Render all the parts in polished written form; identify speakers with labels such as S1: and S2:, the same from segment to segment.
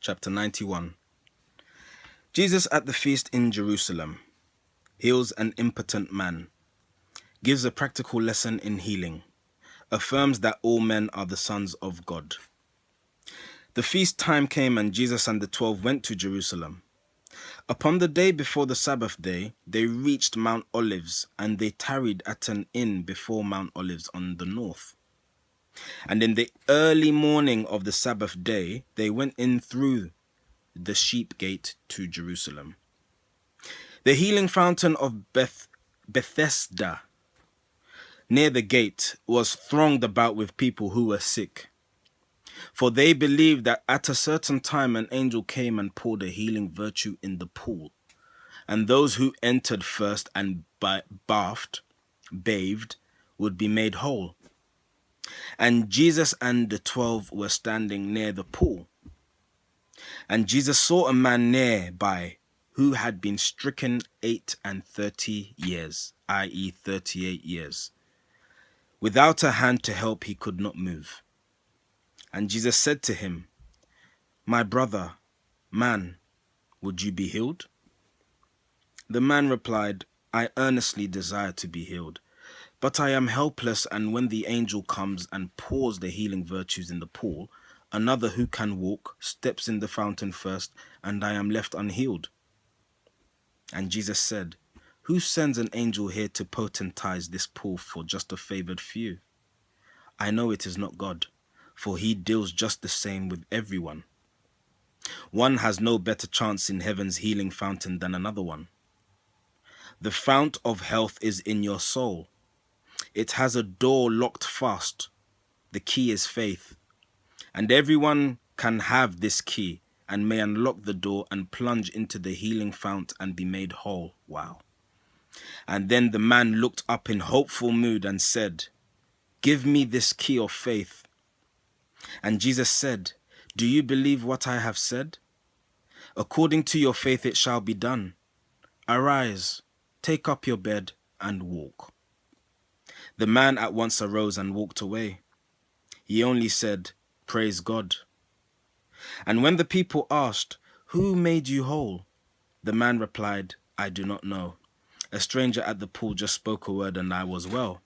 S1: chapter 91. Jesus at the feast in Jerusalem heals an impotent man, gives a practical lesson in healing, affirms that all men are the sons of God. The feast time came and Jesus and the 12 went to Jerusalem. Upon the day before the Sabbath day, they reached Mount Olives, and they tarried at an inn before Mount Olives on the north. And in the early morning of the Sabbath day, they went in through the sheep gate to Jerusalem. The healing fountain of Bethesda, near the gate, was thronged about with people who were sick. For they believed that at a certain time an angel came and poured a healing virtue in the pool, and those who entered first and bathed, would be made whole. And Jesus and the 12 were standing near the pool. And Jesus saw a man nearby who had been stricken 38 years, i.e. 38 years. Without a hand to help, he could not move. And Jesus said to him, "My brother, man, would you be healed?" The man replied, "I earnestly desire to be healed, but I am helpless, and when the angel comes and pours the healing virtues in the pool, another who can walk steps in the fountain first, and I am left unhealed." And Jesus said, "Who sends an angel here to potentize this pool for just a favored few? I know it is not God, for he deals just the same with everyone. One has no better chance in heaven's healing fountain than another one. The fount of health is in your soul. It has a door locked fast. The key is faith. And everyone can have this key and may unlock the door and plunge into the healing fount and be made whole." Wow. And then the man looked up in hopeful mood and said, "Give me this key of faith." And Jesus said, "Do you believe what I have said? According to your faith it shall be done. Arise, take up your bed and walk." The man at once arose and walked away. He only said, "Praise God." And when the people asked, "Who made you whole?" the man replied, "I do not know. A stranger at the pool just spoke a word and I was well."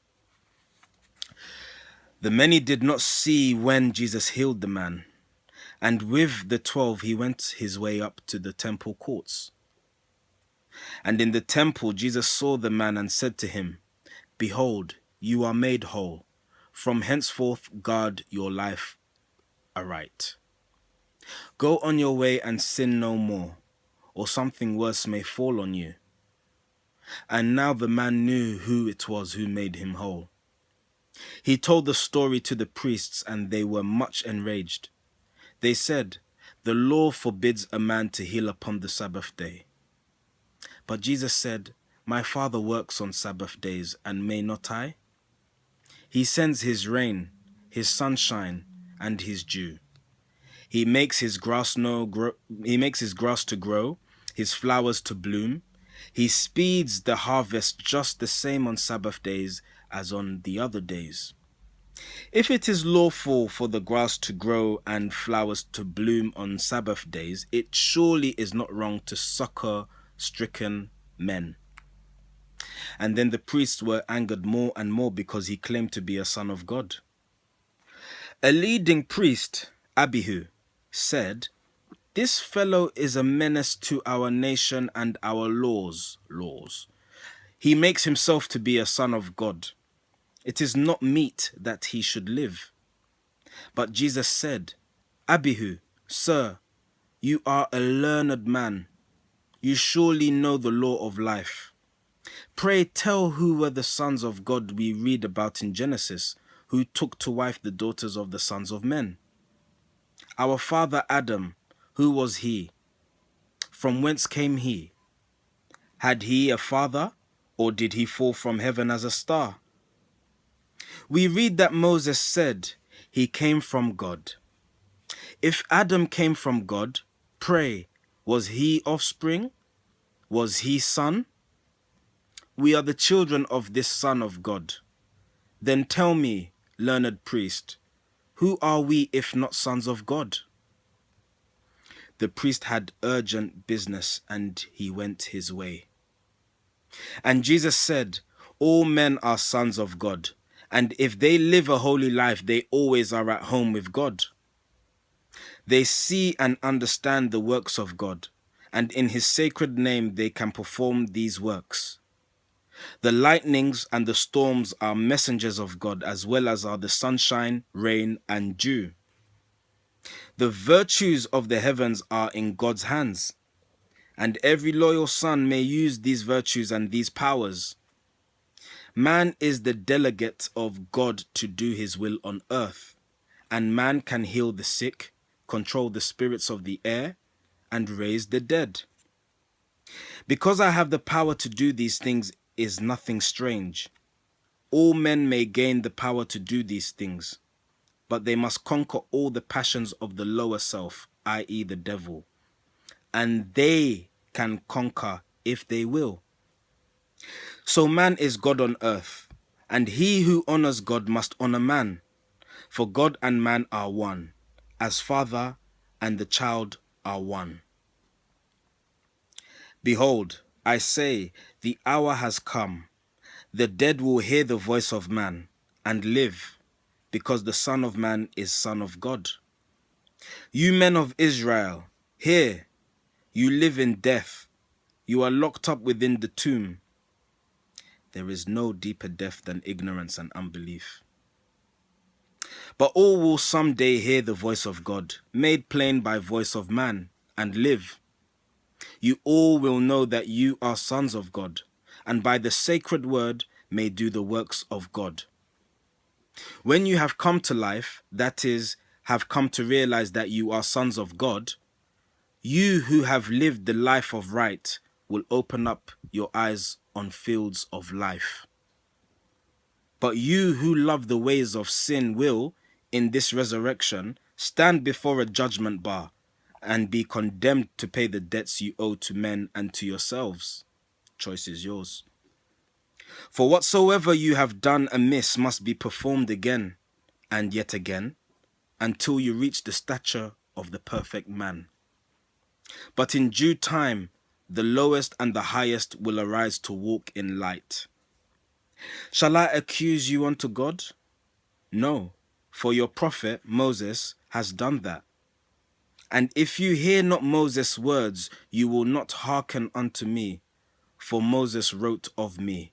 S1: The many did not see when Jesus healed the man, and with the 12 he went his way up to the temple courts. And in the temple Jesus saw the man and said to him, "Behold, you are made whole. From henceforth guard your life aright. Go on your way and sin no more, or something worse may fall on you." And now the man knew who it was who made him whole. He told the story to the priests, and they were much enraged. They said, "The law forbids a man to heal upon the Sabbath day." But Jesus said, "My Father works on Sabbath days, and may not I? He sends his rain, his sunshine, and his dew. He makes his grass to grow, his flowers to bloom. He speeds the harvest just the same on Sabbath days as on the other days. If it is lawful for the grass to grow and flowers to bloom on Sabbath days, it surely is not wrong to succor stricken men." And then the priests were angered more and more because he claimed to be a son of God. A leading priest, Abihu, said, "This fellow is a menace to our nation and our laws. He makes himself to be a son of God. It is not meet that he should live." But Jesus said, "Abihu, sir, you are a learned man. You surely know the law of life. Pray tell who were the sons of God we read about in Genesis, who took to wife the daughters of the sons of men. Our father Adam, who was he? From whence came he? Had he a father, or did he fall from heaven as a star? We read that Moses said he came from God. If Adam came from God, pray, was he offspring? Was he son? We are the children of this Son of God. Then tell me, learned priest, who are we if not sons of God? The priest had urgent business, and he went his way. And Jesus said, all men are sons of God, and if they live a holy life, they always are at home with God. They see and understand the works of God, and in his sacred name they can perform these works. The lightnings and the storms are messengers of God, as well as are the sunshine, rain, and dew. The virtues of the heavens are in God's hands, and every loyal son may use these virtues and these powers. Man is the delegate of God to do his will on earth, and man can heal the sick, control the spirits of the air, and raise the dead. Because I have the power to do these things is nothing strange. All men may gain the power to do these things, but they must conquer all the passions of the lower self, i.e. the devil, and they can conquer if they will. So man is God on earth, and he who honors God must honor man, for God and man are one, as Father and the child are one. Behold, I say, the hour has come. The dead will hear the voice of man and live, because the Son of Man is Son of God. You men of Israel, hear, you live in death. You are locked up within the tomb. There is no deeper death than ignorance and unbelief. But all will someday hear the voice of God, made plain by voice of man, and live. You all will know that you are sons of God, and by the sacred word may do the works of God. When you have come to life, that is, have come to realize that you are sons of God, you who have lived the life of right will open up your eyes on fields of life. But you who love the ways of sin will, in this resurrection, stand before a judgment bar and be condemned to pay the debts you owe to men and to yourselves. Choice is yours. For whatsoever you have done amiss must be performed again and yet again, until you reach the stature of the perfect man. But in due time, the lowest and the highest will arise to walk in light. Shall I accuse you unto God? No, for your prophet Moses has done that. And if you hear not Moses' words, you will not hearken unto me, for Moses wrote of me.